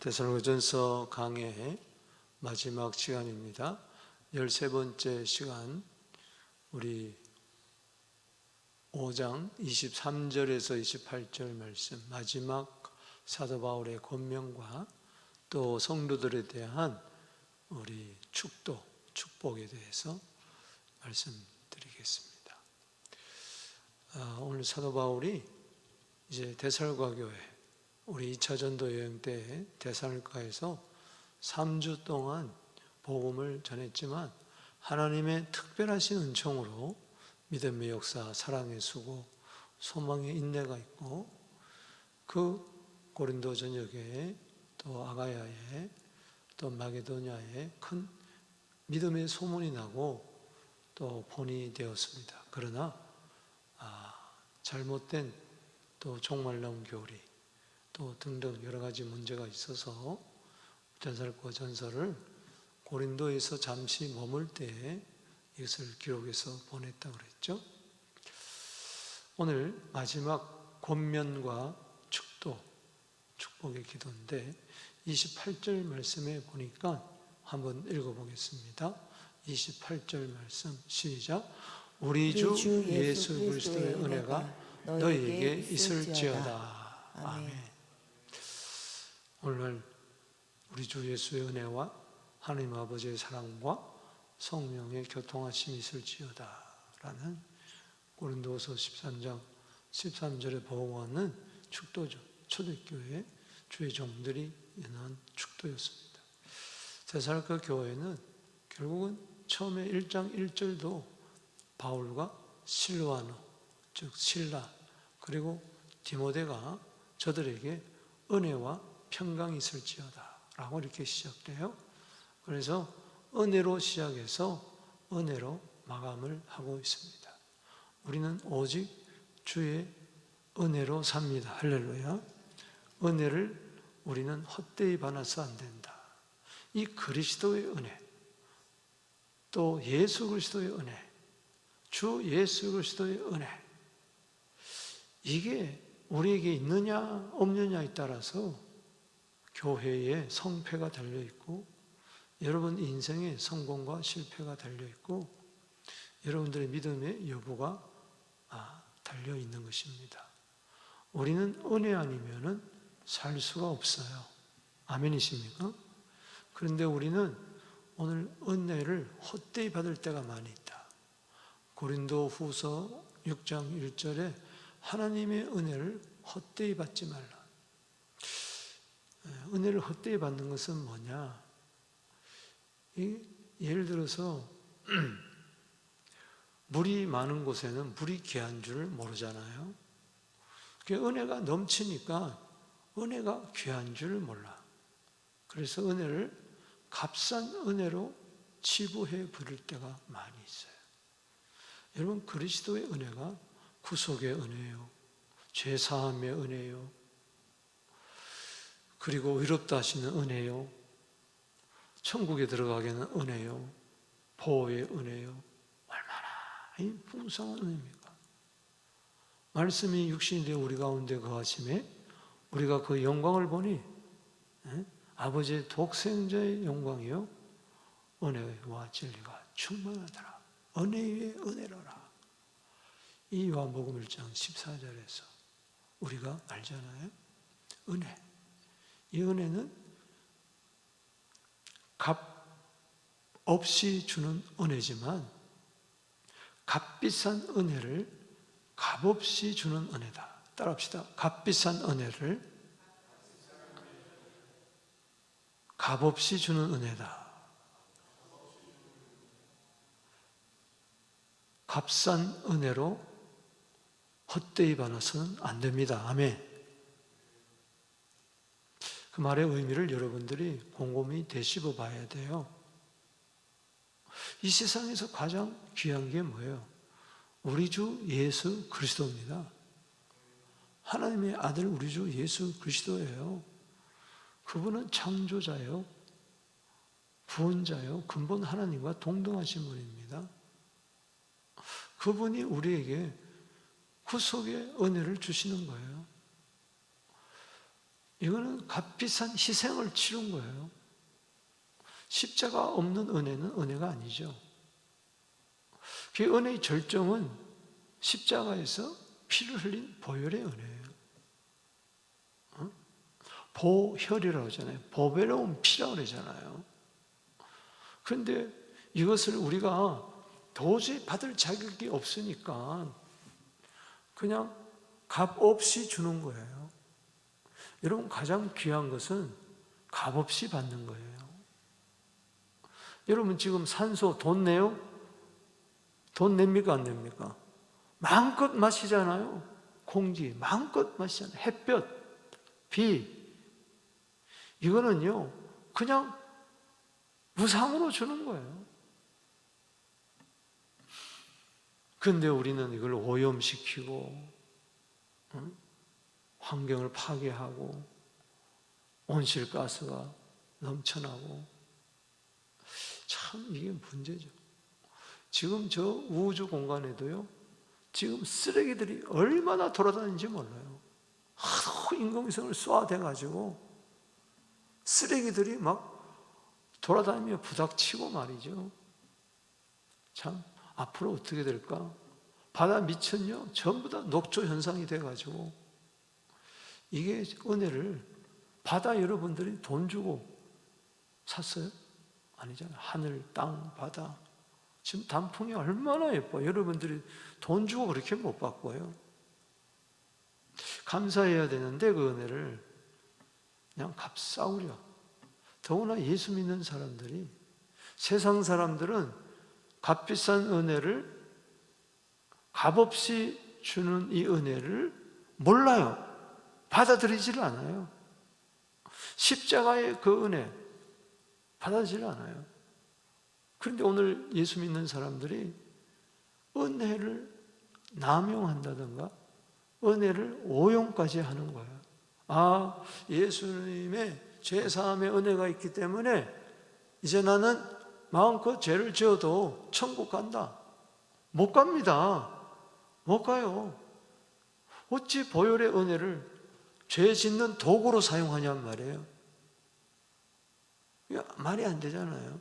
데살로니가전서 강의 마지막 시간입니다. 13번째 시간, 우리 5장 23절에서 28절 말씀, 마지막 사도 바울의 권면과 또 성도들에 대한 우리 축복에 대해서 말씀드리겠습니다. 오늘 사도 바울이 이제 데살로니가 교회, 우리 2차 전도 여행 때 데살로니가에서 3주 동안 복음을 전했지만 하나님의 특별하신 은총으로 믿음의 역사, 사랑의 수고, 소망의 인내가 있고 그 고린도 전역에 또 아가야에 또 마게도냐에 큰 믿음의 소문이 나고 또 본이 되었습니다. 그러나 잘못된 또 종말론 교리 또 등등 여러 가지 문제가 있어서 데살로니가 전서를 고린도에서 잠시 머물 때에 이것을 기록해서 보냈다고 그랬죠. 오늘 마지막 권면과 축복의 기도인데 28절 말씀에 보니까 한번 읽어보겠습니다. 28절 말씀 시작. 우리 주 예수 그리스도의 은혜가 너희에게 있을지어다. 아멘. 오늘 우리 주 예수의 은혜와 하나님 아버지의 사랑과 성령의 교통하심이 있을지어다 라는 고린도서 13장 13절에 보고하는 축도죠. 초대교회 주의 종들이 연한 축도였습니다. 데살로니가 교회는 결국은 처음에 1장 1절도 바울과 실와노, 즉 실라 그리고 디모데가 저들에게 은혜와 평강이 있을지어다 라고 이렇게 시작돼요. 그래서 은혜로 시작해서 은혜로 마감을 하고 있습니다. 우리는 오직 주의 은혜로 삽니다. 할렐루야. 은혜를 우리는 헛되이 받아서 안 된다. 이 그리스도의 은혜, 또 예수 그리스도의 은혜, 주 예수 그리스도의 은혜, 이게 우리에게 있느냐 없느냐에 따라서 교회에 성패가 달려있고 여러분 인생의 성공과 실패가 달려있고 여러분들의 믿음의 여부가 달려있는 것입니다. 우리는 은혜 아니면 살 수가 없어요. 아멘이십니까? 그런데 우리는 오늘 은혜를 헛되이 받을 때가 많이 있다. 고린도 후서 6장 1절에 하나님의 은혜를 헛되이 받지 말라. 은혜를 헛되이 받는 것은 뭐냐? 예를 들어서 물이 많은 곳에는 물이 귀한 줄 모르잖아요. 은혜가 넘치니까 은혜가 귀한 줄 몰라. 그래서 은혜를 값싼 은혜로 치부해 부릴 때가 많이 있어요. 여러분, 그리스도의 은혜가 구속의 은혜요, 죄사함의 은혜요, 그리고 의롭다 하시는 은혜요, 천국에 들어가게는 은혜요, 보호의 은혜요, 얼마나 풍성한 은혜입니까? 말씀이 육신이 되어 우리 가운데 거하심에 우리가 그 영광을 보니 아버지의 독생자의 영광이요 은혜와 진리가 충만하더라. 은혜 위에 은혜로라. 이 요한복음 1장 14절에서 우리가 알잖아요. 은혜. 이 은혜는 값 없이 주는 은혜지만 값비싼 은혜를 값없이 주는 은혜다. 따라합시다. 값비싼 은혜를 값없이 주는 은혜다. 값싼 은혜로 헛되이 받아서는 안 됩니다. 아멘. 그 말의 의미를 여러분들이 곰곰이 되씹어 봐야 돼요. 이 세상에서 가장 귀한 게 뭐예요? 우리 주 예수 그리스도입니다. 하나님의 아들 우리 주 예수 그리스도예요. 그분은 창조자요, 구원자요, 근본 하나님과 동등하신 분입니다. 그분이 우리에게 구속의 은혜를 주시는 거예요. 이거는 값비싼 희생을 치른 거예요. 십자가 없는 은혜는 은혜가 아니죠. 그 은혜의 절정은 십자가에서 피를 흘린 보혈의 은혜예요. 보혈이라고 하잖아요. 보배로운 피라고 그러잖아요. 그런데 이것을 우리가 도저히 받을 자격이 없으니까 그냥 값 없이 주는 거예요. 여러분, 가장 귀한 것은 값 없이 받는 거예요. 여러분, 지금 산소 돈 내요? 돈 냅니까 안 냅니까? 마음껏 마시잖아요. 공기 마음껏 마시잖아요. 햇볕, 비, 이거는요 그냥 무상으로 주는 거예요. 그런데 우리는 이걸 오염시키고 환경을 파괴하고 온실가스가 넘쳐나고, 참 이게 문제죠. 지금 저 우주 공간에도요, 지금 쓰레기들이 얼마나 돌아다니는지 몰라요. 하도 인공위성을 쏘아대가지고 쓰레기들이 막 돌아다니며 부닥치고 말이죠. 참 앞으로 어떻게 될까? 바다 밑은요 전부 다 녹조 현상이 돼가지고, 이게 은혜를 바다 여러분들이 돈 주고 샀어요? 아니잖아요. 하늘, 땅, 바다. 지금 단풍이 얼마나 예뻐요. 여러분들이 돈 주고 그렇게 못 바꿔요. 감사해야 되는데 그 은혜를 그냥 값싸우려. 더구나 예수 믿는 사람들이, 세상 사람들은 값비싼 은혜를, 값없이 주는 이 은혜를 몰라요. 받아들이지를 않아요. 십자가의 그 은혜 받아들이지 않아요. 그런데 오늘 예수 믿는 사람들이 은혜를 남용한다든가 은혜를 오용까지 하는 거예요. 아, 예수님의 죄사함의 은혜가 있기 때문에 이제 나는 마음껏 죄를 지어도 천국 간다. 못 갑니다. 못 가요. 어찌 보혈의 은혜를 죄 짓는 도구로 사용하냔 말이에요. 말이 안 되잖아요.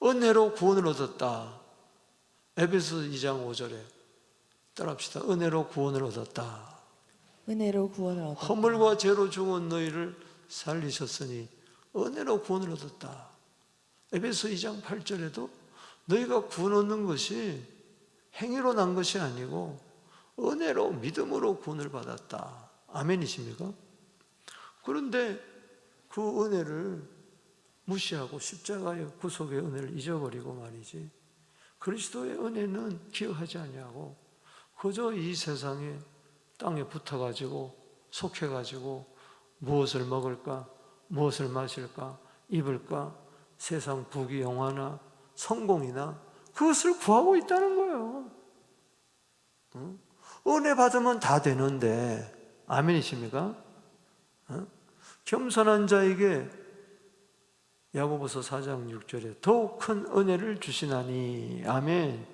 은혜로 구원을 얻었다. 에베소 2장 5절에 따라합시다. 은혜로 구원을 얻었다. 은혜로 구원을 얻었다. 허물과 죄로 죽은 너희를 살리셨으니 은혜로 구원을 얻었다. 에베소 2장 8절에도 너희가 구원 얻는 것이 행위로 난 것이 아니고 은혜로 믿음으로 구원을 받았다. 아멘이십니까? 그런데 그 은혜를 무시하고 십자가의 구속의 은혜를 잊어버리고 말이지, 그리스도의 은혜는 기억하지 아니하고 그저 이 세상에 땅에 붙어가지고 속해가지고 무엇을 먹을까, 무엇을 마실까, 입을까, 세상 부귀 영화나 성공이나 그것을 구하고 있다는 거예요. 은혜 받으면 다 되는데, 아멘이십니까? 겸손한 자에게 야고보서 4장 6절에 더욱 큰 은혜를 주시나니, 아멘.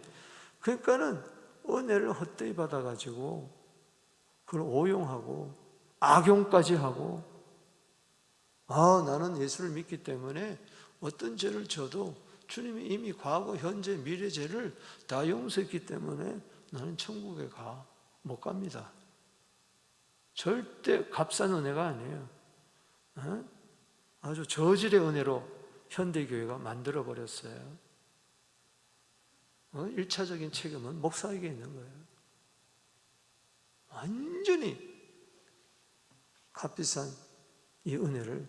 그러니까는 은혜를 헛되이 받아가지고 그걸 오용하고 악용까지 하고, 아, 나는 예수를 믿기 때문에 어떤 죄를 져도 주님이 이미 과거, 현재, 미래 죄를 다 용서했기 때문에 나는 천국에 못 갑니다. 절대 값싼 은혜가 아니에요. 아주 저질의 은혜로 현대교회가 만들어버렸어요. 1차적인 책임은 목사에게 있는 거예요. 완전히 값비싼 이 은혜를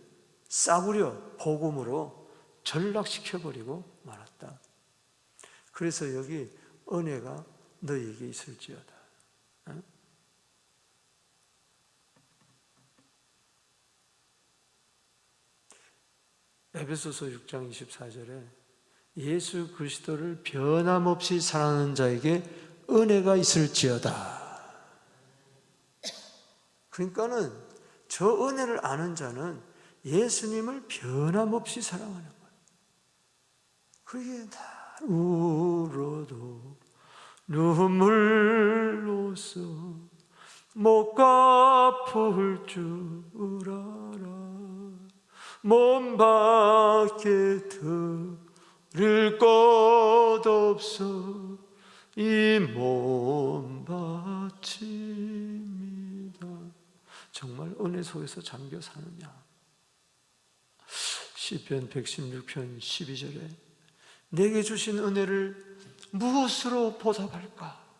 싸구려 복음으로 전락시켜버리고 말았다. 그래서 여기 은혜가 너희에게 있을지어다. 에베소서 6장 24절에 예수 그리스도를 변함없이 사랑하는 자에게 은혜가 있을지어다. 그러니까는 저 은혜를 아는 자는 예수님을 변함없이 사랑하는 거예요. 그게 다 울어도 눈물로써 못 갚을 줄 알아. 몸 밖에 드릴 것 없어 이 몸 바칩니다. 정말 은혜 속에서 잠겨 사느냐? 시편 116편 12절에 내게 주신 은혜를 무엇으로 보답할까?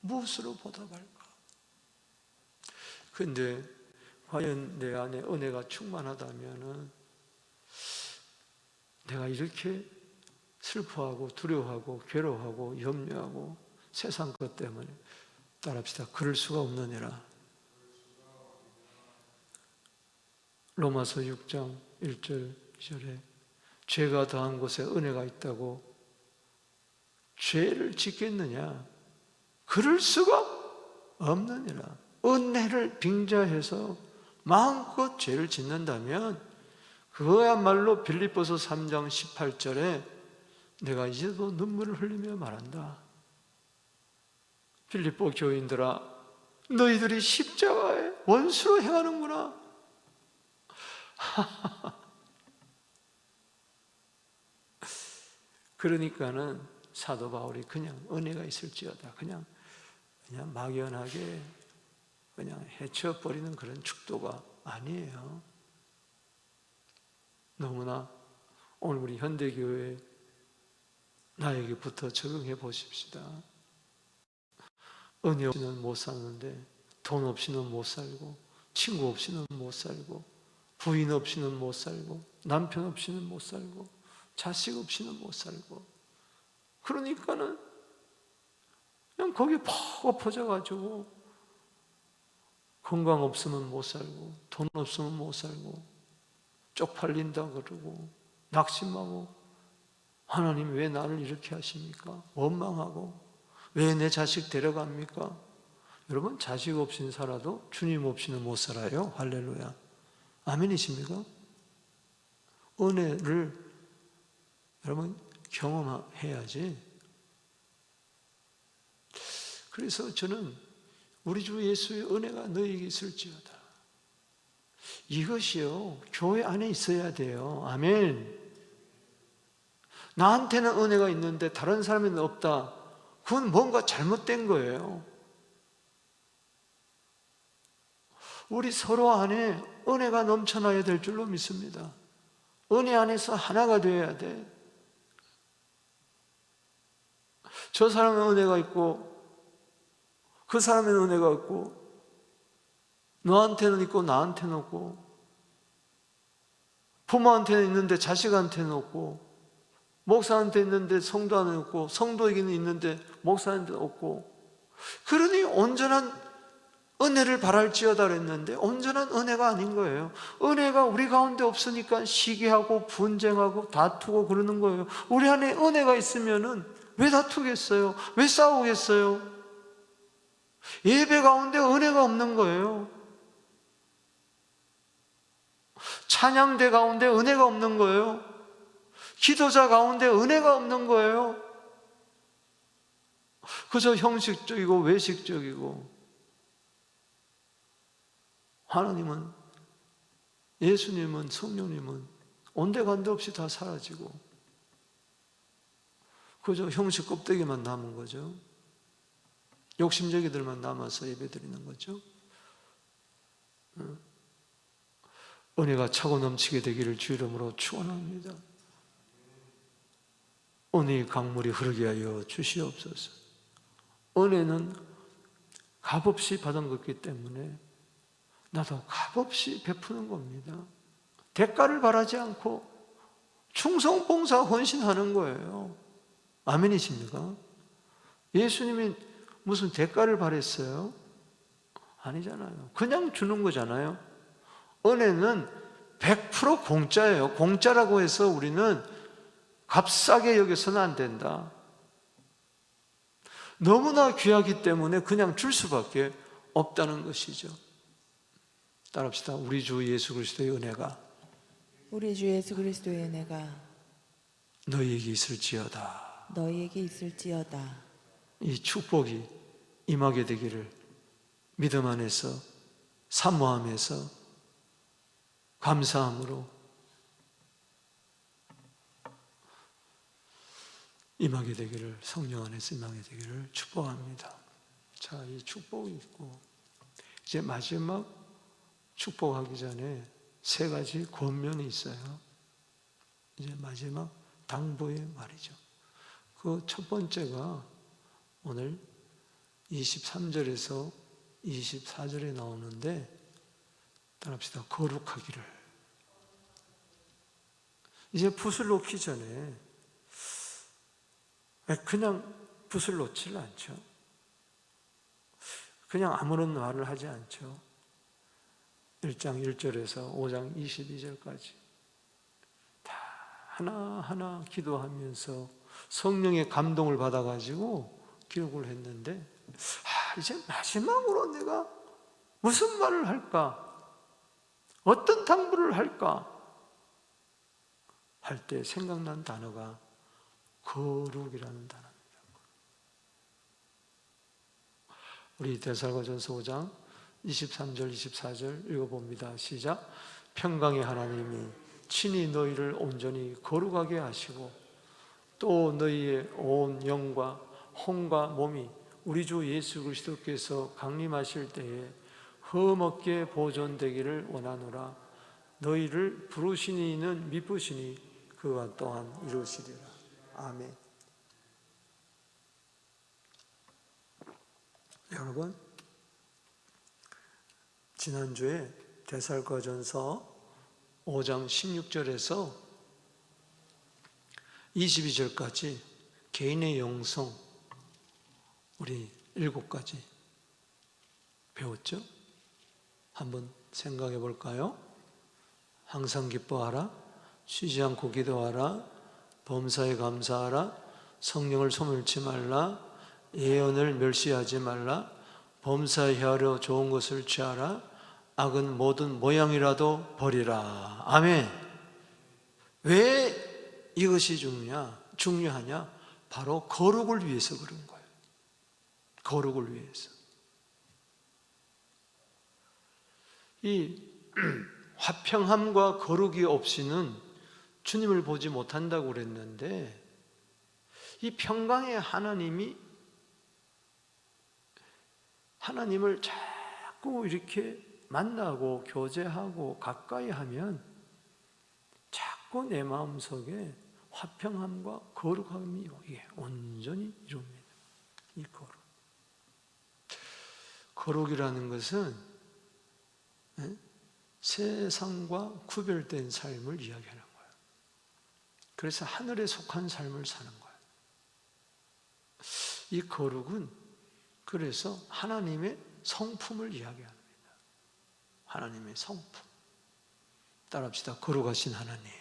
무엇으로 보답할까? 근데 과연 내 안에 은혜가 충만하다면 내가 이렇게 슬퍼하고 두려워하고 괴로워하고 염려하고 세상 것 때문에 따라합시다. 그럴 수가 없느니라. 로마서 6장 1절 2절에 죄가 더한 곳에 은혜가 있다고 죄를 짓겠느냐? 그럴 수가 없느니라. 은혜를 빙자해서 마음껏 죄를 짓는다면 그거야말로 빌립보서 3장 18절에 내가 이제도 눈물을 흘리며 말한다. 빌립보 교인들아, 너희들이 십자가에 원수로 행하는구나. 그러니까는 사도 바울이 그냥 은혜가 있을지어다 그냥 막연하게 그냥 헤쳐버리는 그런 축도가 아니에요. 너무나 오늘 우리 현대교회 나에게부터 적용해 보십시다. 은혜 없이는 못 사는데 돈 없이는 못 살고 친구 없이는 못 살고 부인 없이는 못 살고 남편 없이는 못 살고 자식 없이는 못 살고 그러니까는 그냥 거기에 퍽 엎어져가지고 건강 없으면 못 살고 돈 없으면 못 살고 쪽팔린다 그러고 낙심하고 하나님 왜 나를 이렇게 하십니까? 원망하고 왜 내 자식 데려갑니까? 여러분 자식 없이는 살아도 주님 없이는 못 살아요. 할렐루야. 아멘이십니까? 은혜를 여러분 경험해야지. 그래서 저는 우리 주 예수의 은혜가 너희에게 있을지어다. 이것이요 교회 안에 있어야 돼요. 아멘. 나한테는 은혜가 있는데 다른 사람에는 없다. 그건 뭔가 잘못된 거예요. 우리 서로 안에 은혜가 넘쳐나야 될 줄로 믿습니다. 은혜 안에서 하나가 되어야 돼. 저 사람은 은혜가 있고 그 사람에는 은혜가 없고 너한테는 있고 나한테는 없고 부모한테는 있는데 자식한테는 없고 목사한테 있는데 성도한테는 없고 성도에게는 있는데 목사한테는 없고 그러니 온전한 은혜를 바랄지어다 그랬는데 온전한 은혜가 아닌 거예요. 은혜가 우리 가운데 없으니까 시기하고 분쟁하고 다투고 그러는 거예요. 우리 안에 은혜가 있으면은 왜 다투겠어요? 왜 싸우겠어요? 예배 가운데 은혜가 없는 거예요. 찬양대 가운데 은혜가 없는 거예요. 기도자 가운데 은혜가 없는 거예요. 그저 형식적이고 외식적이고 하나님은 예수님은 성령님은 온데간데 없이 다 사라지고 그저 형식 껍데기만 남은 거죠. 욕심쟁이들만 남아서 예배드리는 거죠. 은혜가 차고 넘치게 되기를 주 이름으로 축원합니다. 은혜의 강물이 흐르게 하여 주시옵소서. 은혜는 값없이 받은 것이기 때문에 나도 값없이 베푸는 겁니다. 대가를 바라지 않고 충성, 봉사, 헌신하는 거예요. 아멘이십니까? 예수님이 무슨 대가를 바랬어요? 아니잖아요. 그냥 주는 거잖아요. 은혜는 100% 공짜예요. 공짜라고 해서 우리는 값싸게 여겨서는 안 된다. 너무나 귀하기 때문에 그냥 줄 수밖에 없다는 것이죠. 따라합시다. 우리 주 예수 그리스도의 은혜가 우리 주 예수 그리스도의 은혜가 너희에게 있을지어다. 너희에게 있을지어다. 이 축복이 임하게 되기를 믿음 안에서, 사모함에서, 감사함으로 임하게 되기를, 성령 안에서 임하게 되기를 축복합니다. 자, 이 축복이 있고 이제 마지막 축복하기 전에 세 가지 권면이 있어요. 이제 마지막 당부의 말이죠. 그 첫 번째가 오늘 23절에서 24절에 나오는데, 따라합시다. 거룩하기를. 이제 붓을 놓기 전에 그냥 붓을 놓지를 않죠. 그냥 아무런 말을 하지 않죠. 1장 1절에서 5장 22절까지 다 하나하나 기도하면서 성령의 감동을 받아가지고 기록을 했는데, 이제 마지막으로 내가 무슨 말을 할까? 어떤 당부를 할까? 할 때 생각난 단어가 거룩이라는 단어입니다. 우리 데살로니가전서 5장 23절 24절 읽어봅니다. 시작. 평강의 하나님이 친히 너희를 온전히 거룩하게 하시고 또 너희의 온 영과 혼과 몸이 우리 주 예수 그리스도께서 강림하실 때에 흠없게 보존되기를 원하노라. 너희를 부르신 이는 미쁘시니 그와 또한 이루시리라. 아멘. 여러분, 지난주에 데살로니가전서 5장 16절에서 22절까지 개인의 영성, 우리 7가지 배웠죠? 한번 생각해 볼까요? 항상 기뻐하라, 쉬지 않고 기도하라, 범사에 감사하라, 성령을 소멸치 말라, 예언을 멸시하지 말라, 범사에 헤아려 좋은 것을 취하라, 악은 모든 모양이라도 버리라. 아멘. 왜 이것이 중요하냐? 바로 거룩을 위해서 그런 거예요. 거룩을 위해서. 이 화평함과 거룩이 없이는 주님을 보지 못한다고 그랬는데, 이 평강의 하나님을 자꾸 이렇게 만나고 교제하고 가까이 하면 자꾸 내 마음속에 화평함과 거룩함이 이게 온전히 이룹니다. 이 거룩. 거룩이라는 것은 세상과 구별된 삶을 이야기하는 거예요. 그래서 하늘에 속한 삶을 사는 거예요. 이 거룩은 그래서 하나님의 성품을 이야기합니다. 하나님의 성품. 따라합시다. 거룩하신 하나님.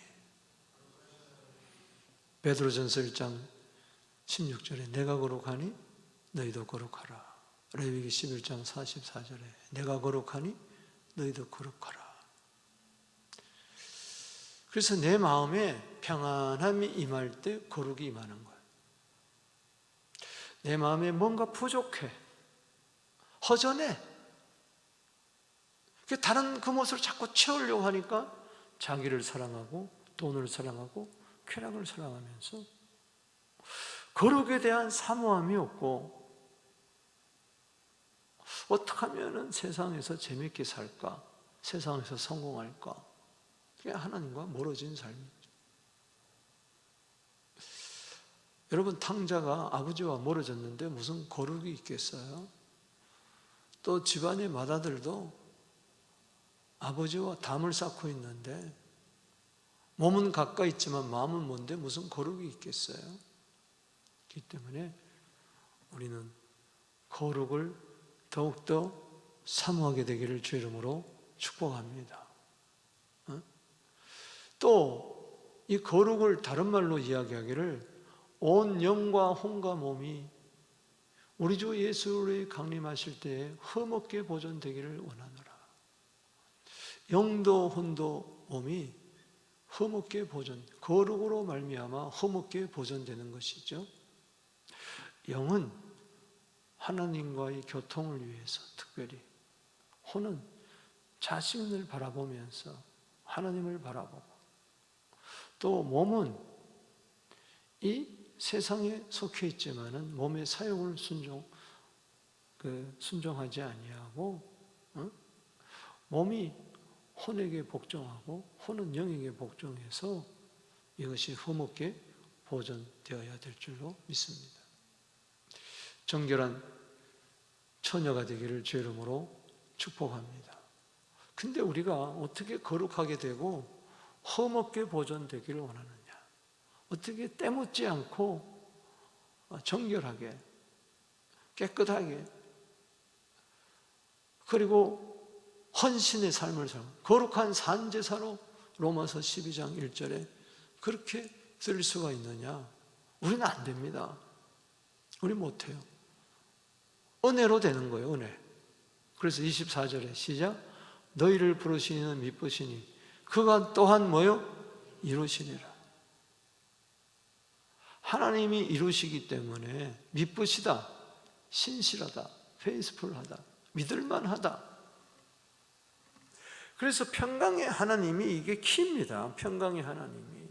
베드로전서 1장 16절에 내가 거룩하니 너희도 거룩하라. 레위기 11장 44절에 내가 거룩하니 너희도 거룩하라. 그래서 내 마음에 평안함이 임할 때 거룩이 임하는 거예요. 내 마음에 뭔가 부족해, 허전해. 다른 그것을 자꾸 채우려고 하니까 자기를 사랑하고 돈을 사랑하고 쾌락을 사랑하면서 거룩에 대한 사모함이 없고, 어떻게 하면 세상에서 재밌게 살까? 세상에서 성공할까? 그게 하나님과 멀어진 삶이죠. 여러분, 탕자가 아버지와 멀어졌는데 무슨 거룩이 있겠어요? 또 집안의 맏아들도 아버지와 담을 쌓고 있는데 몸은 가까이 있지만 마음은 먼데 무슨 거룩이 있겠어요? 그렇기 때문에 우리는 거룩을 더욱더 사모하게 되기를 주 이름으로 축복합니다. 또 이 거룩을 다른 말로 이야기하기를 온 영과 혼과 몸이 우리 주 예수의 강림하실 때에 흠없게 보존되기를 원하노라. 영도 혼도 몸이 흠없게 거룩으로 말미암아 흠없게 보존되는 것이죠. 영은 하나님과의 교통을 위해서 특별히 혼은 자신을 바라보면서 하나님을 바라보고, 또 몸은 이 세상에 속해 있지만은 몸의 사용을 순종하지 아니하고, 몸이 혼에게 복종하고 혼은 영에게 복종해서 이것이 흐뭇게 보존되어야 될 줄로 믿습니다. 정결한 처녀가 되기를 주의 이름으로 축복합니다. 근데 우리가 어떻게 거룩하게 되고 험없게 보존되기를 원하느냐? 어떻게 때묻지 않고 정결하게, 깨끗하게, 그리고 헌신의 삶을 살고 거룩한 산제사로 로마서 12장 1절에 그렇게 들 수가 있느냐? 우리는 안 됩니다. 우리 못해요. 은혜로 되는 거예요, 은혜. 그래서 24절에 시작. 너희를 부르시는 미쁘시니 그가 또한 뭐요? 이루시니라. 하나님이 이루시기 때문에 미쁘시다, 신실하다, 페이스풀하다, 믿을만하다. 그래서 평강의 하나님이 이게 키입니다. 평강의 하나님이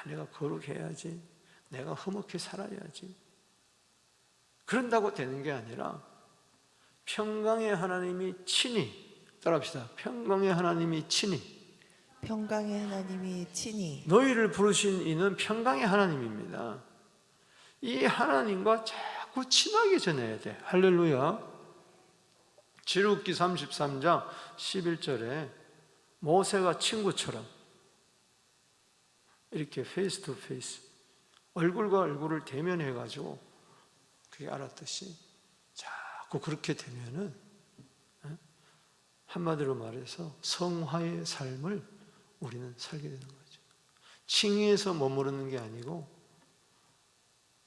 내가 거룩해야지, 내가 흠없게 살아야지, 그런다고 되는 게 아니라 평강의 하나님이 친히, 따라합시다. 평강의 하나님이 친히, 평강의 하나님이 친히 너희를 부르신 이는 평강의 하나님입니다. 이 하나님과 자꾸 친하게 지내야 돼. 할렐루야. 지루기 33장 11절에 모세가 친구처럼 이렇게 페이스 투 페이스, 얼굴과 얼굴을 대면해가지고 그게 알았듯이 자꾸 그렇게 되면은, 한마디로 말해서 성화의 삶을 우리는 살게 되는 거죠. 칭의에서 머무르는 게 아니고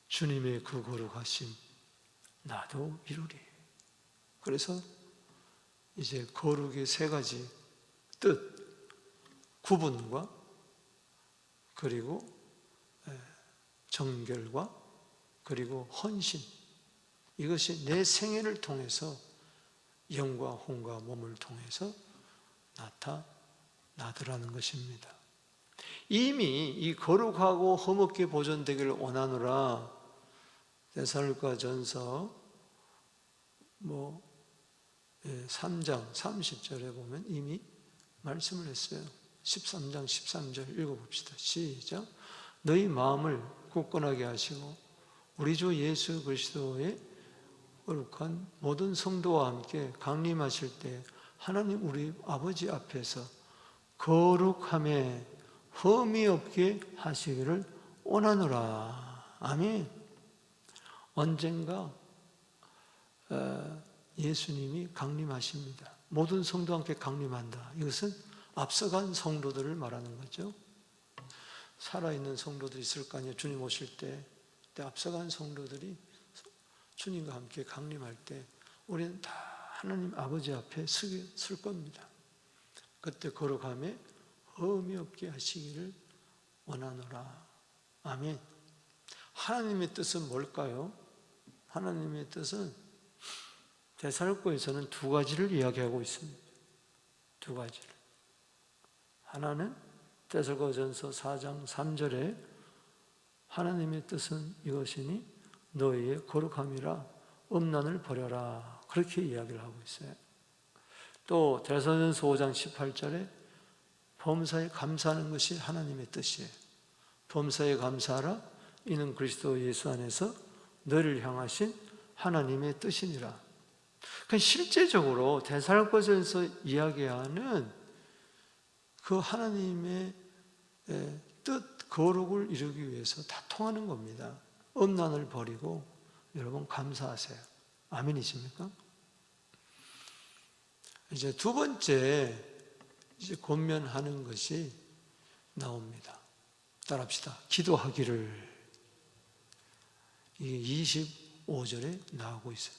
주님의 그 거룩하심 나도 이루리. 그래서 이제 거룩의 세 가지 뜻, 구분과 그리고 정결과 그리고 헌신, 이것이 내 생애를 통해서 영과 혼과 몸을 통해서 나타나더라는 것입니다. 이미 이 거룩하고 흠없게 보존되기를 원하노라 데살로니가전서 3장 30절에 보면 이미 말씀을 했어요. 13장 13절 읽어봅시다. 시작. 너희 마음을 굳건하게 하시고 우리 주 예수 그리스도의 거룩한 모든 성도와 함께 강림하실 때 하나님 우리 아버지 앞에서 거룩함에 흠이 없게 하시기를 원하노라. 아멘. 언젠가 예수님이 강림하십니다. 모든 성도와 함께 강림한다. 이것은 앞서간 성도들을 말하는 거죠. 살아있는 성도들이 있을 거 아니에요. 주님 오실 때 앞서간 성도들이 주님과 함께 강림할 때 우리는 다 하나님 아버지 앞에 설 겁니다. 그때 거룩함에 흠이 없게 하시기를 원하노라. 아멘. 하나님의 뜻은 뭘까요? 하나님의 뜻은 데살로니가에서는 두 가지를 이야기하고 있습니다. 두 가지를. 하나는 데살로니가전서 4장 3절에 하나님의 뜻은 이것이니 너희의 거룩함이라 음란을 버려라. 그렇게 이야기를 하고 있어요. 또 데살로니가전서 5장 18절에 범사에 감사하는 것이 하나님의 뜻이에요. 범사에 감사하라. 이는 그리스도 예수 안에서 너를 향하신 하나님의 뜻이니라. 그러니까 실제적으로 데살로니가전서 이야기하는 그 하나님의 뜻, 거룩을 이루기 위해서 다 통하는 겁니다. 음란을 버리고 여러분 감사하세요. 아멘이십니까? 이제 두 번째 권면하는 것이 나옵니다. 따라합시다. 기도하기를. 이게 25절에 나오고 있어요.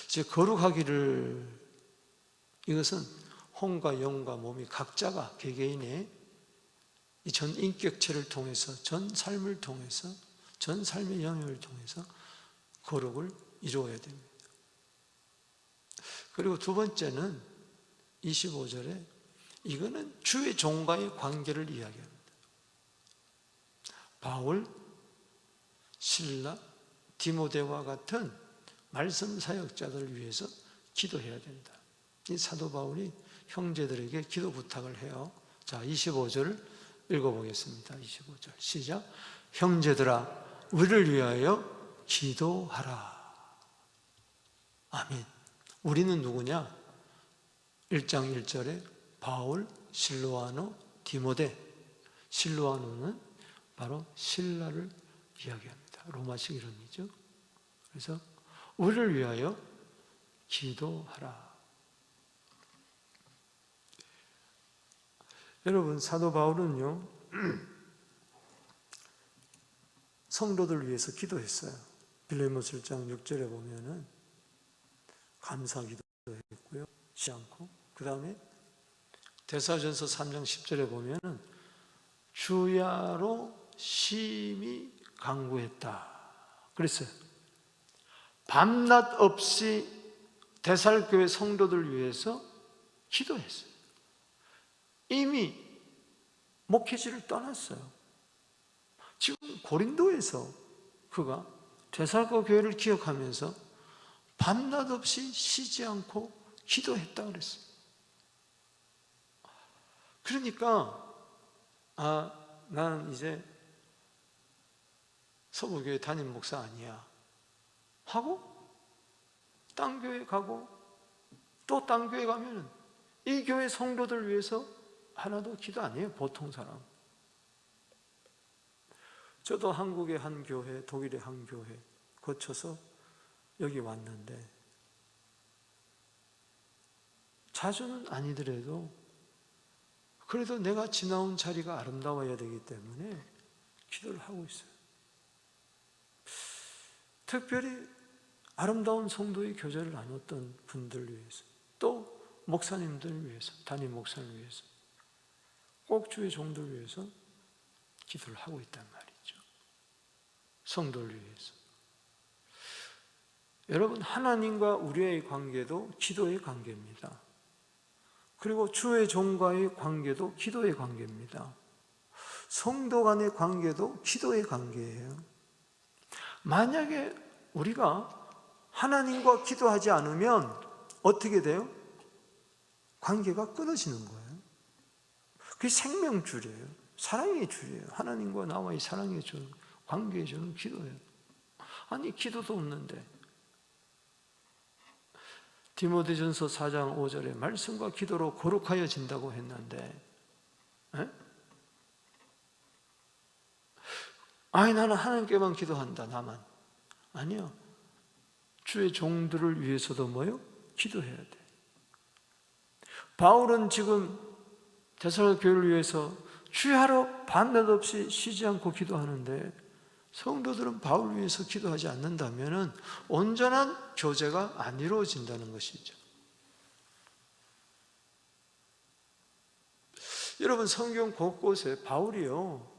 이제 거룩하기를, 이것은 혼과 영과 몸이 각자가 개개인의 이 전 인격체를 통해서, 전 삶을 통해서, 전 삶의 영역을 통해서 거룩을 이루어야 됩니다. 그리고 두 번째는 25절에 이거는 주의 종과의 관계를 이야기합니다. 바울, 실라, 디모데와 같은 말씀 사역자들을 위해서 기도해야 된다. 이 사도 바울이 형제들에게 기도 부탁을 해요. 자, 25절을 읽어보겠습니다. 25절 시작. 형제들아, 우리를 위하여 기도하라. 아멘. 우리는 누구냐? 1장 1절에 바울, 실로아노, 디모데. 실로아노는 바로 신라를 이야기합니다. 로마식 이름이죠. 그래서 우리를 위하여 기도하라. 여러분, 사도 바울은요 성도들 위해서 기도했어요. 빌레모스 1장 6절에 보면은 감사 기도했고요, 쉬지 않고. 그 다음에 데살전서 3장 10절에 보면은 주야로 심히 간구했다 그랬어요. 밤낮 없이 데살교회 성도들 위해서 기도했어요. 이미 목회지를 떠났어요. 지금 고린도에서 그가 데살교 교회를 기억하면서 밤낮 없이 쉬지 않고 기도했다 그랬어요. 그러니까 나는 이제 서부교회 담임 목사 아니야 하고 딴 교회 가고 또 딴 교회 가면은 이 교회 성도들 위해서 하나도 기도 안 해요. 보통 사람. 저도 한국의 한 교회, 독일의 한 교회 거쳐서 여기 왔는데 자주는 아니더라도 그래도 내가 지나온 자리가 아름다워야 되기 때문에 기도를 하고 있어요. 특별히 아름다운 성도의 교제를 나눴던 분들을 위해서, 또 목사님들을 위해서, 담임 목사를 위해서, 꼭 주의 종들을 위해서 기도를 하고 있단 말이죠. 성도를 위해서. 여러분, 하나님과 우리의 관계도 기도의 관계입니다. 그리고 주의 종과의 관계도 기도의 관계입니다. 성도 간의 관계도 기도의 관계예요. 만약에 우리가 하나님과 기도하지 않으면 어떻게 돼요? 관계가 끊어지는 거예요. 그게 생명줄이에요. 사랑의 줄이에요. 하나님과 나와의 사랑의 줄, 관계의 줄은 기도예요. 아니, 기도도 없는데. 디모데전서 4장 5절에 말씀과 기도로 거룩하여진다고 했는데, 아니 나는 하나님께만 기도한다, 나만. 아니요, 주의 종들을 위해서도 뭐요? 기도해야 돼. 바울은 지금 데살로니가 교회를 위해서 주야로 밤낮 없이 쉬지 않고 기도하는데, 성도들은 바울을 위해서 기도하지 않는다면 온전한 교제가 안 이루어진다는 것이죠. 여러분, 성경 곳곳에 바울이요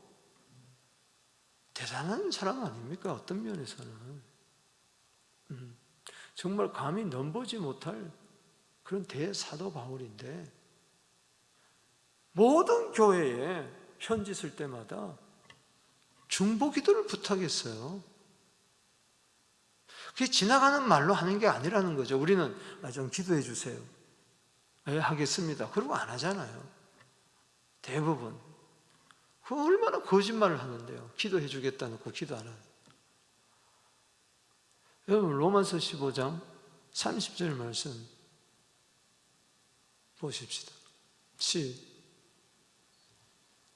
대단한 사람 아닙니까? 어떤 면에서는 정말 감히 넘보지 못할 그런 대사도 바울인데, 모든 교회에 편지 쓸 때마다 중보 기도를 부탁했어요. 그게 지나가는 말로 하는 게 아니라는 거죠. 우리는 좀 기도해 주세요. 네, 하겠습니다. 그러고 안 하잖아요. 대부분. 그 얼마나 거짓말을 하는데요. 기도해 주겠다 놓고 기도 안 하는. 여러분, 로마서 15장 30절 말씀 보십시다.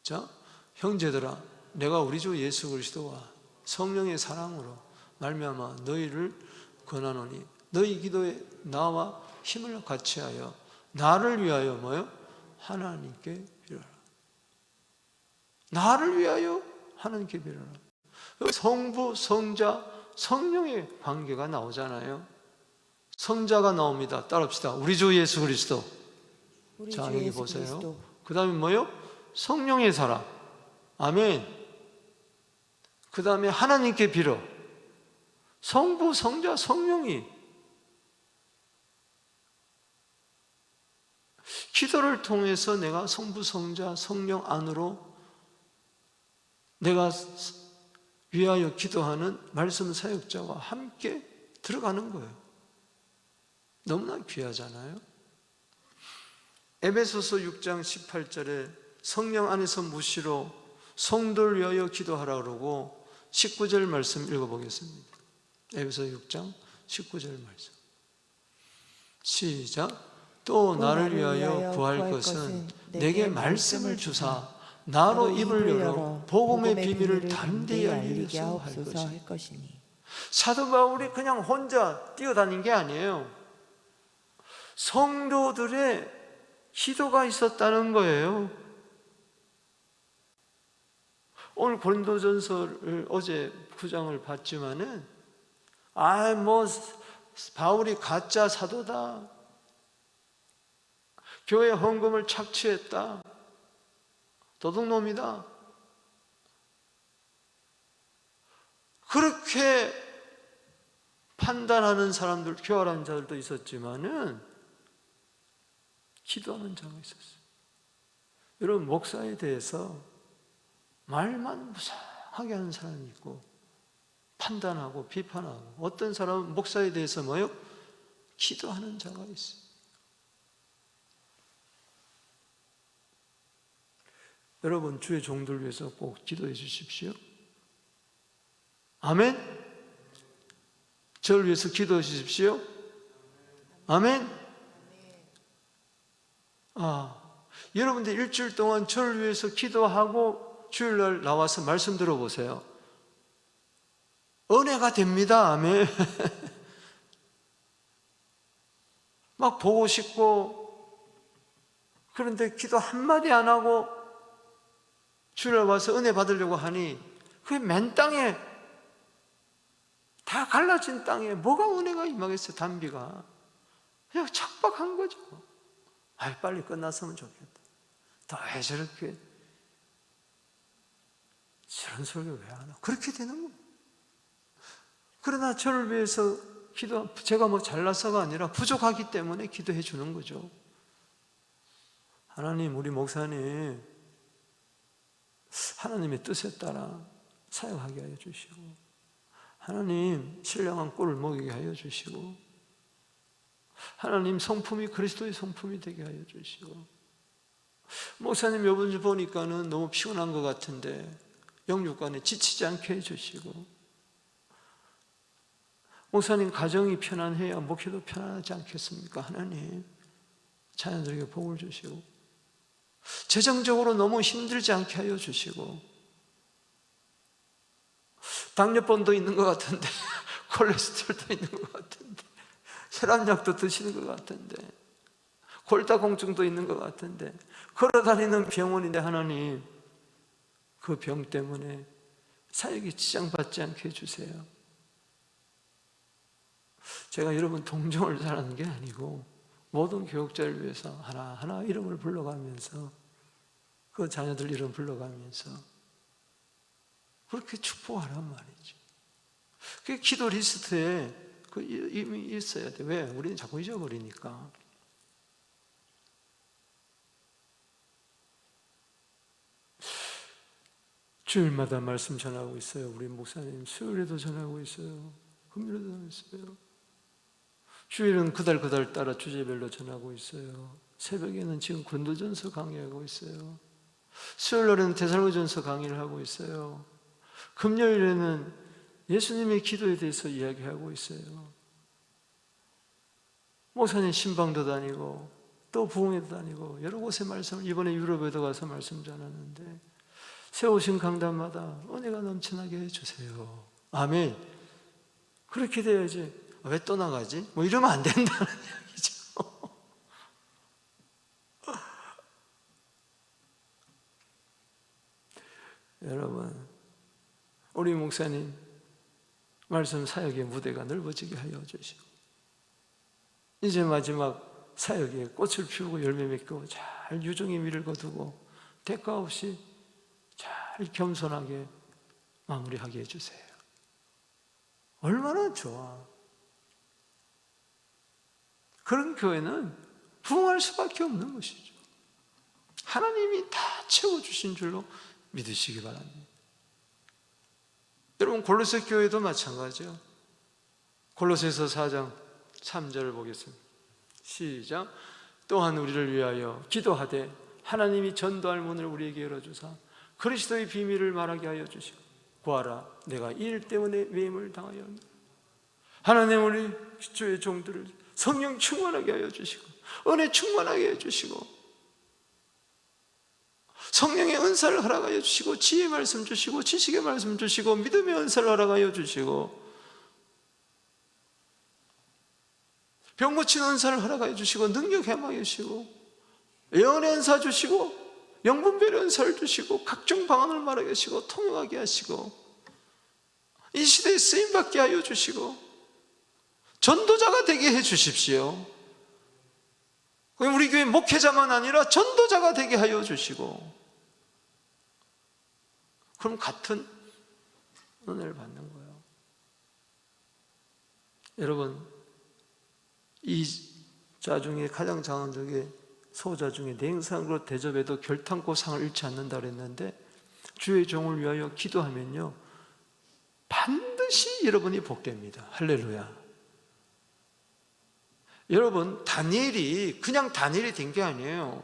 자, 형제들아, 내가 우리 주 예수 그리스도와 성령의 사랑으로 말미암아 너희를 권하노니 너희 기도에 나와 힘을 같이하여 나를 위하여 뭐요? 하나님께 빌어라. 나를 위하여 하나님께 빌어라. 성부, 성자, 성령의 관계가 나오잖아요. 성자가 나옵니다. 따라합시다. 우리 주 예수 그리스도. 자, 여기 보세요. 그 다음에 뭐요? 성령의 사랑. 아멘. 그 다음에 하나님께 빌어. 성부, 성자, 성령이 기도를 통해서 내가 성부, 성자, 성령 안으로 내가 위하여 기도하는 말씀 사역자와 함께 들어가는 거예요. 너무나 귀하잖아요. 에베소서 6장 18절에 성령 안에서 무시로 성도를 위하여 기도하라 그러고 19절 말씀 읽어보겠습니다. 에베소 6장 19절 말씀 시작. 또 나를 위하여 구할 것은 내게 말씀을 주사 나로 입을 열어 복음의 비밀을 담대히 알리게 하옵소서 할 것이니. 사도 바울이 그냥 혼자 뛰어다닌 게 아니에요. 성도들의 기도가 있었다는 거예요. 오늘 고린도전서를 어제 9장을 봤지만은 바울이 가짜 사도다, 교회 헌금을 착취했다, 도둑놈이다, 그렇게 판단하는 사람들, 교활한 자들도 있었지만은 기도하는 자가 있었어요. 여러분, 목사에 대해서 말만 무상하게 하는 사람이 있고 판단하고 비판하고, 어떤 사람은 목사에 대해서 뭐요? 기도하는 자가 있어요. 여러분, 주의 종들 위해서 꼭 기도해 주십시오. 아멘. 저를 위해서 기도해 주십시오. 아멘. 여러분들 일주일 동안 저를 위해서 기도하고 주일날 나와서 말씀 들어보세요. 은혜가 됩니다. 아멘. 막 보고 싶고, 그런데 기도 한마디 안 하고 주일날 와서 은혜 받으려고 하니 그게 맨 땅에, 다 갈라진 땅에 뭐가 은혜가 임하겠어요. 단비가 그냥 척박한 거죠. 빨리 끝났으면 좋겠다. 왜 저렇게 저런 소리를 왜 하나? 그렇게 되는 거예요. 그러나 저를 위해서 제가 뭐 잘나서가 아니라 부족하기 때문에 기도해 주는 거죠. 하나님, 우리 목사님 하나님의 뜻에 따라 사역하게 하여 주시고, 하나님 신령한 꼴을 먹이게 하여 주시고, 하나님 성품이 그리스도의 성품이 되게 하여 주시고, 목사님 요번 주 보니까는 너무 피곤한 것 같은데 영육간에 지치지 않게 해주시고, 목사님 가정이 편안해야 목회도 편안하지 않겠습니까? 하나님 자녀들에게 복을 주시고, 재정적으로 너무 힘들지 않게 하여 주시고, 당뇨병도 있는 것 같은데 콜레스테롤도 있는 것 같은데 혈압약도 드시는 것 같은데 골다공증도 있는 것 같은데 걸어다니는 병원인데, 하나님 그 병 때문에 사역이 지장받지 않게 해주세요. 제가 여러분 동정을 잘하는 게 아니고 모든 교육자를 위해서 하나하나 이름을 불러가면서, 그 자녀들 이름 불러가면서 그렇게 축복하란 말이죠. 그 기도 리스트에 이미 있어야 돼. 왜? 우리는 자꾸 잊어버리니까. 주일마다 말씀 전하고 있어요. 우리 목사님 수요일에도 전하고 있어요. 금요일에도 전하고 있어요. 주일은 그달 따라 주제별로 전하고 있어요. 새벽에는 지금 고린도전서 강의하고 있어요. 수요일날에는 데살로니가전서 강의를 하고 있어요. 금요일에는 예수님의 기도에 대해서 이야기하고 있어요. 목사님 신방도 다니고 또 부흥회도 다니고 여러 곳에 말씀을, 이번에 유럽에도 가서 말씀 전하는데 세우신 강단마다 은혜가 넘쳐나게 해주세요. 아멘. 그렇게 돼야지. 왜 또 나가지? 뭐 이러면 안 된다는 얘기죠. 여러분, 우리 목사님 말씀 사역의 무대가 넓어지게 하여 주시고, 이제 마지막 사역에 꽃을 피우고 열매 맺고 잘 유종의 미를 거두고 대가 없이 잘 겸손하게 마무리하게 해주세요. 얼마나 좋아. 그런 교회는 부흥할 수밖에 없는 것이죠. 하나님이 다 채워주신 줄로 믿으시기 바랍니다. 여러분, 골로새 교회도 마찬가지요. 골로새서 4장 3절을 보겠습니다. 시작. 또한 우리를 위하여 기도하되 하나님이 전도할 문을 우리에게 열어주사 그리스도의 비밀을 말하게 하여 주시고 구하라 내가 이 일 때문에 매임을 당하였노라. 하나님 우리 주의 종들을 성령 충만하게 하여 주시고 은혜 충만하게 해주시고 성령의 은사를 허락하여 주시고 지혜의 말씀 주시고 지식의 말씀 주시고 믿음의 은사를 허락하여 주시고 병 고치는 은사를 허락하여 주시고 능력 해망해 주시고 예언의 은사 주시고 영분별의 은사를 주시고 각종 방언을 말하게 하시고 통역하게 하시고 이 시대에 쓰임받게 하여 주시고 전도자가 되게 해 주십시오. 우리 교회 목회자만 아니라 전도자가 되게 하여 주시고 그럼 같은 은혜를 받는 거예요. 여러분, 이 자 중에 가장 작은 적에 소자 중에 냉상으로 대접해도 결탄코 상을 잃지 않는다 그랬는데 주의 종을 위하여 기도하면요 반드시 여러분이 복됩니다. 할렐루야. 여러분, 다니엘이 그냥 다니엘이 된 게 아니에요.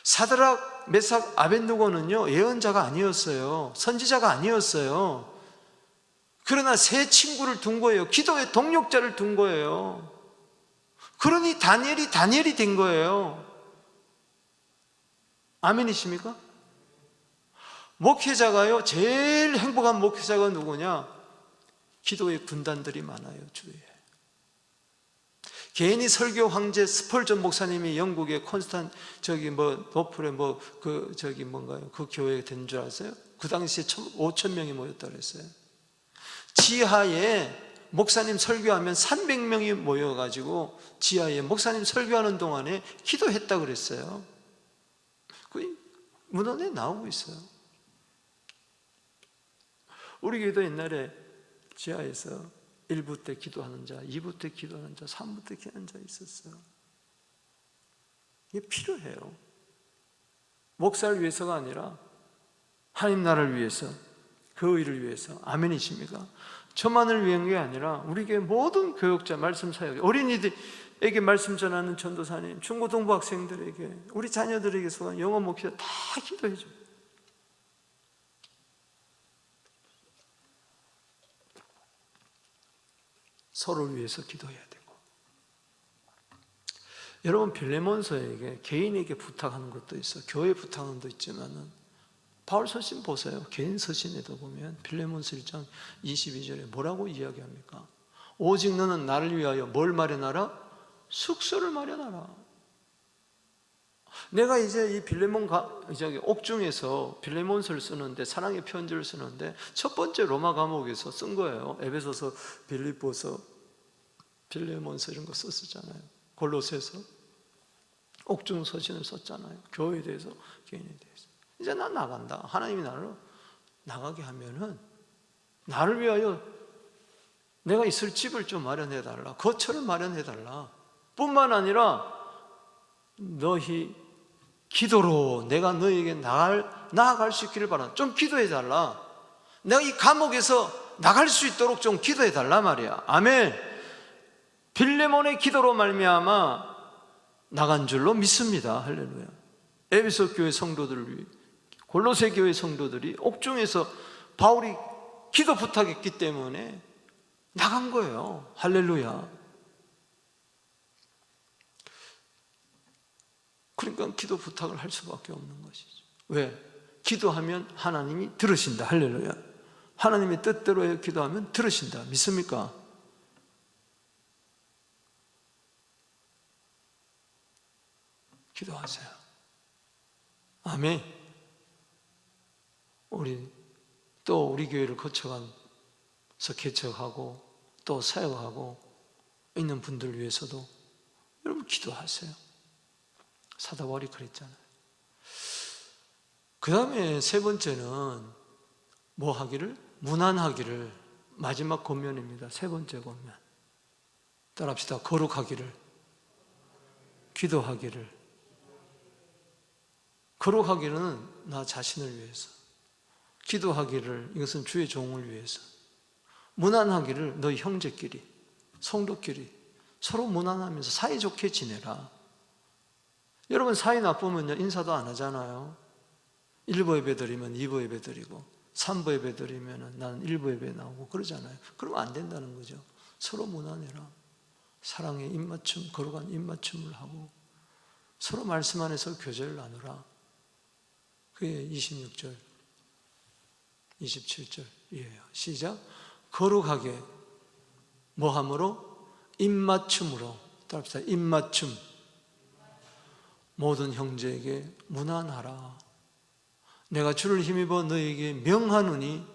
사드락, 메삭, 아벳느고는요 예언자가 아니었어요. 선지자가 아니었어요. 그러나 세 친구를 둔 거예요. 기도의 동력자를 둔 거예요. 그러니 다니엘이 된 거예요. 아멘이십니까? 목회자가요 제일 행복한 목회자가 누구냐? 기도의 군단들이 많아요. 주위에. 개인이 설교 황제 스펄전 목사님이 영국의 노플의 그 교회에 된 줄 아세요? 그 당시에 5,000명이 모였다 그랬어요. 지하에 목사님 설교하면 300명이 모여가지고 지하에 목사님 설교하는 동안에 기도했다 그랬어요. 그 문헌에 나오고 있어요. 우리 교회도 옛날에 지하에서 1부 때 기도하는 자, 2부 때 기도하는 자, 3부 때 기도하는 자 있었어요. 이게 필요해요. 목사를 위해서가 아니라 하나님 나라를 위해서, 그 의를 위해서. 아멘이십니까? 저만을 위한 게 아니라 우리 교회 모든 교육자, 말씀 사역, 어린이들에게 말씀 전하는 전도사님, 중고등부 학생들에게, 우리 자녀들에게 소한 영어 목회자 다 기도해 줘요. 서로를 위해서 기도해야 되고. 여러분, 빌레몬서에게 개인에게 부탁하는 것도 있어. 교회 부탁하는 것도 있지만은 바울 서신 보세요. 개인 서신에도 보면 빌레몬서 1장 22절에 뭐라고 이야기합니까? 오직 너는 나를 위하여 뭘 마련하라? 숙소를 마련하라. 내가 이제 이 빌레몬 옥중에서 빌레몬서를 쓰는데, 사랑의 편지를 쓰는데 첫 번째 로마 감옥에서 쓴 거예요. 에베소서, 빌립보서, 빌레몬서 이런 거 썼잖아요. 골로새서 옥중 서신을 썼잖아요. 교회에 대해서, 개인에 대해서. 이제 난 나간다. 하나님이 나를 나가게 하면은 나를 위하여 내가 있을 집을 좀 마련해달라, 거처를 마련해달라 뿐만 아니라 너희 기도로 내가 너에게 나아갈 수 있기를 바란다. 좀 기도해달라. 내가 이 감옥에서 나갈 수 있도록 좀 기도해달라 말이야. 아멘. 빌레몬의 기도로 말미암아 나간 줄로 믿습니다. 할렐루야. 에베소 교회 성도들을 위해, 골로새 교회 성도들이 옥중에서 바울이 기도 부탁했기 때문에 나간 거예요. 할렐루야. 그러니까 기도 부탁을 할 수밖에 없는 것이죠. 왜? 기도하면 하나님이 들으신다. 할렐루야. 하나님의 뜻대로 기도하면 들으신다. 믿습니까? 기도하세요. 아멘. 우리 교회를 거쳐가서 개척하고 또 사역하고 있는 분들 위해서도 여러분 기도하세요. 사도 바울이 그랬잖아요. 그 다음에 세 번째는 뭐 하기를? 무난하기를. 마지막 권면입니다. 세 번째 권면. 따라합시다. 거룩하기를, 기도하기를. 거룩하기는 나 자신을 위해서, 기도하기를 이것은 주의 종을 위해서, 무난하기를 너희 형제끼리, 성도끼리 서로 무난하면서 사이좋게 지내라. 여러분 사이 나쁘면요 인사도 안 하잖아요. 1부 예배 드리면 2부 예배 드리고 3부 예배 드리면 나는 1부 예배 나오고 그러잖아요. 그러면 안 된다는 거죠. 서로 무난해라. 사랑의 입맞춤, 거룩한 입맞춤을 하고 서로 말씀 안에서 교제를 나누라. 그게 26절, 27절이에요. 시작. 거룩하게 뭐함으로? 입맞춤으로. 따라합시다. 입맞춤. 모든 형제에게 무난하라. 내가 주를 힘입어 너에게 명하노니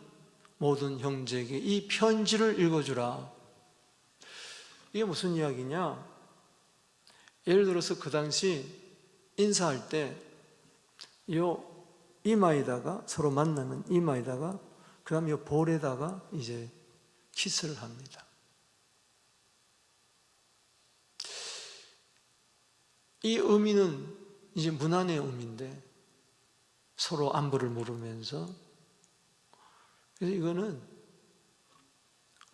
모든 형제에게 이 편지를 읽어주라. 이게 무슨 이야기냐? 예를 들어서 그 당시 인사할 때 요 이마에다가 서로 만나면 이마에다가 그 다음에 요 볼에다가 이제 키스를 합니다. 이 의미는 이제 문안의 의미인데 서로 안부를 물으면서, 그래서 이거는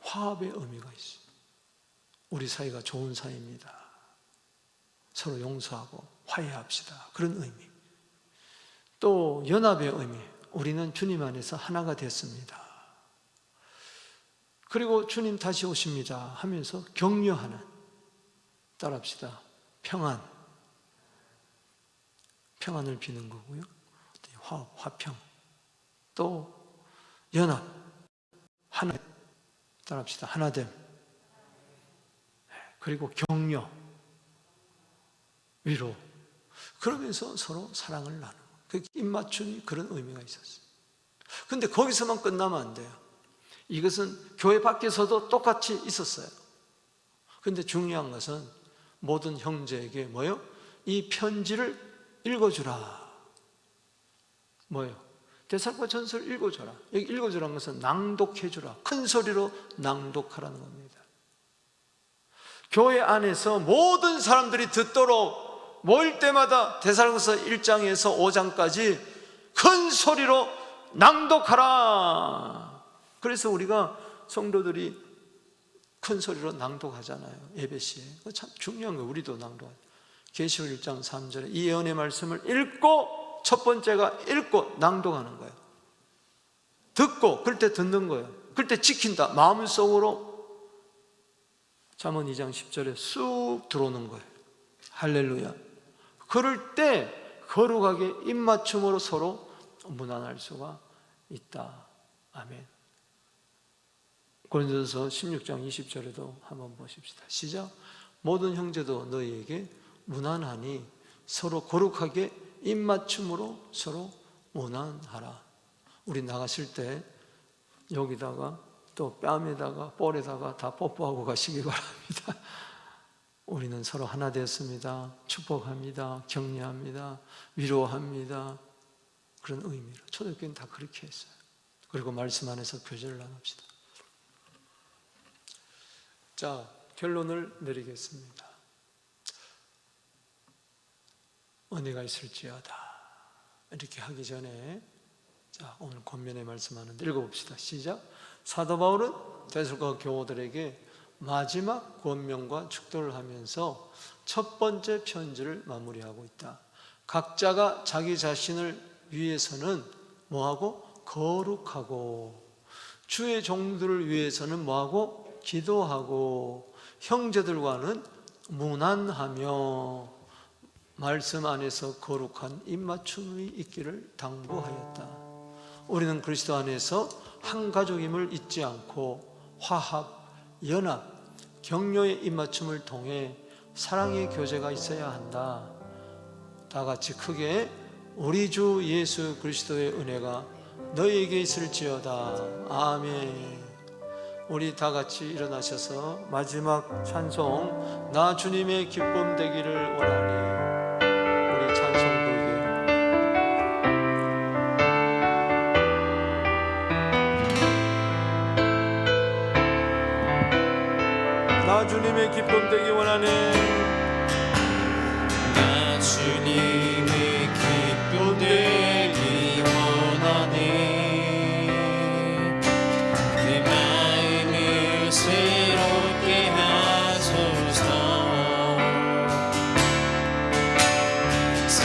화합의 의미가 있어요. 우리 사이가 좋은 사이입니다. 서로 용서하고 화해합시다. 그런 의미. 또 연합의 의미. 우리는 주님 안에서 하나가 됐습니다. 그리고 주님 다시 오십니다 하면서 격려하는, 따라합시다. 평안을 비는 거고요. 화합, 화평. 또 연합, 하나. 따라합시다. 하나됨. 그리고 격려, 위로. 그러면서 서로 사랑을 나누고, 그 입맞춤이 그런 의미가 있었어요. 근데 거기서만 끝나면 안 돼요. 이것은 교회 밖에서도 똑같이 있었어요. 근데 중요한 것은 모든 형제에게 뭐요? 이 편지를 읽어주라. 뭐요? 데살로니가 전서를 읽어줘라. 여기 읽어주라는 것은 낭독해주라. 큰 소리로 낭독하라는 겁니다. 교회 안에서 모든 사람들이 듣도록 모일 때마다 데살로니가서 1장에서 5장까지 큰 소리로 낭독하라. 그래서 우리가 성도들이 큰 소리로 낭독하잖아요. 예배 시에. 참 중요한 거예요. 우리도 낭독하죠. 계시록 1장 3절에 이 예언의 말씀을 읽고, 첫 번째가 읽고 낭독하는 거예요. 듣고, 그럴 때 듣는 거예요. 그럴 때 지킨다. 마음속으로 잠언 2장 10절에 쑥 들어오는 거예요. 할렐루야. 그럴 때 거룩하게 입맞춤으로 서로 무난할 수가 있다. 아멘. 고린도전서 16장 20절에도 한번 보십시다. 시작. 모든 형제도 너희에게 무난하니 서로 거룩하게 입맞춤으로 서로 무난하라. 우리 나가실 때 여기다가 또 뺨에다가 볼에다가 다 뽀뽀하고 가시기 바랍니다. 우리는 서로 하나 되었습니다. 축복합니다. 격려합니다. 위로합니다. 그런 의미로 초대교회는 다 그렇게 했어요. 그리고 말씀 안에서 교제를 나눕시다. 자, 결론을 내리겠습니다. 은혜가 있을지어다. 이렇게 하기 전에 자, 오늘 권면의 말씀하는데 읽어봅시다. 시작. 사도 바울은 데살로니가 교우들에게 마지막 권면과 축도를 하면서 첫 번째 편지를 마무리하고 있다. 각자가 자기 자신을 위해서는 뭐하고? 거룩하고, 주의 종들을 위해서는 뭐하고? 기도하고, 형제들과는 무난하며 말씀 안에서 거룩한 입맞춤이 있기를 당부하였다. 우리는 그리스도 안에서 한 가족임을 잊지 않고 화합, 연합, 격려의 입맞춤을 통해 사랑의 교제가 있어야 한다. 다 같이 크게 우리 주 예수 그리스도의 은혜가 너희에게 있을지어다. 아멘. 우리 다 같이 일어나셔서 마지막 찬송, 나 주님의 기쁨 되기를 원하니. 우리 찬송 부르게. 주님의 기쁨 되기 원하네. 나 주님의 기쁨 되기 원하네. 내 마음을 새롭게 하소서. 새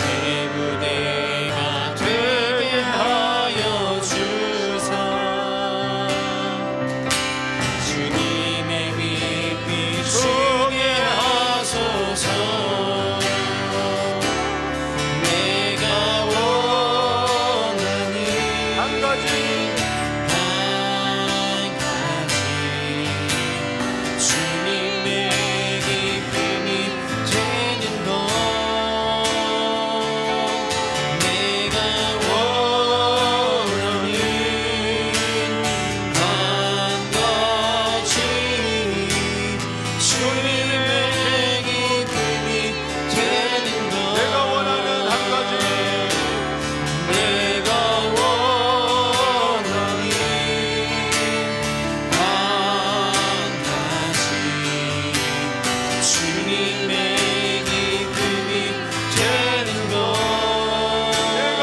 부대가 되게 하여 주사. 주님의 빛 비추게 하소서. 내가 원하는 한 가지 한 가지 주님의 기쁨이 되는 것. 내가 원하는 한 가지 주님의 기쁨이 되는 것. 내가 원하는 한 가지 내가 원하는 한 가지 주님의 기쁨이 되는 것. 내가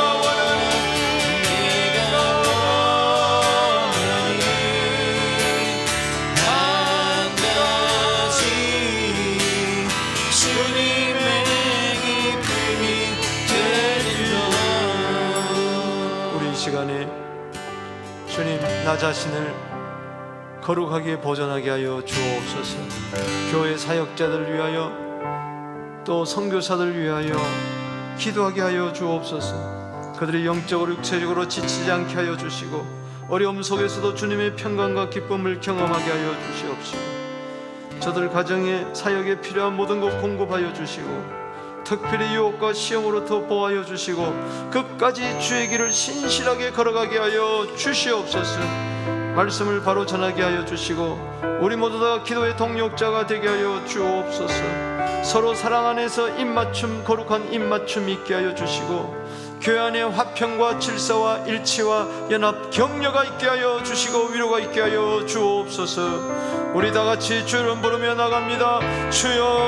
원하는 한 가지 주님의 기쁨이 되는 것. 우리 이 시간에 주님 나 자신을 거룩하게 보존하게 하여 주옵소서. 교회 사역자들 위하여 또 선교사들 위하여 기도하게 하여 주옵소서. 그들이 영적으로 육체적으로 지치지 않게 하여 주시고 어려움 속에서도 주님의 평강과 기쁨을 경험하게 하여 주시옵시고 저들 가정에 사역에 필요한 모든 것 공급하여 주시고 특별히 유혹과 시험으로부터 보호하여 주시고 끝까지 주의 길을 신실하게 걸어가게 하여 주시옵소서. 말씀을 바로 전하게 하여 주시고 우리 모두 다 기도의 동력자가 되게 하여 주옵소서. 서로 사랑 안에서 입맞춤, 거룩한 입맞춤 있게 하여 주시고 교회 안에 화평과 질서와 일치와 연합 격려가 있게 하여 주시고 위로가 있게 하여 주옵소서. 우리 다 같이 주를 부르며 나갑니다. 주여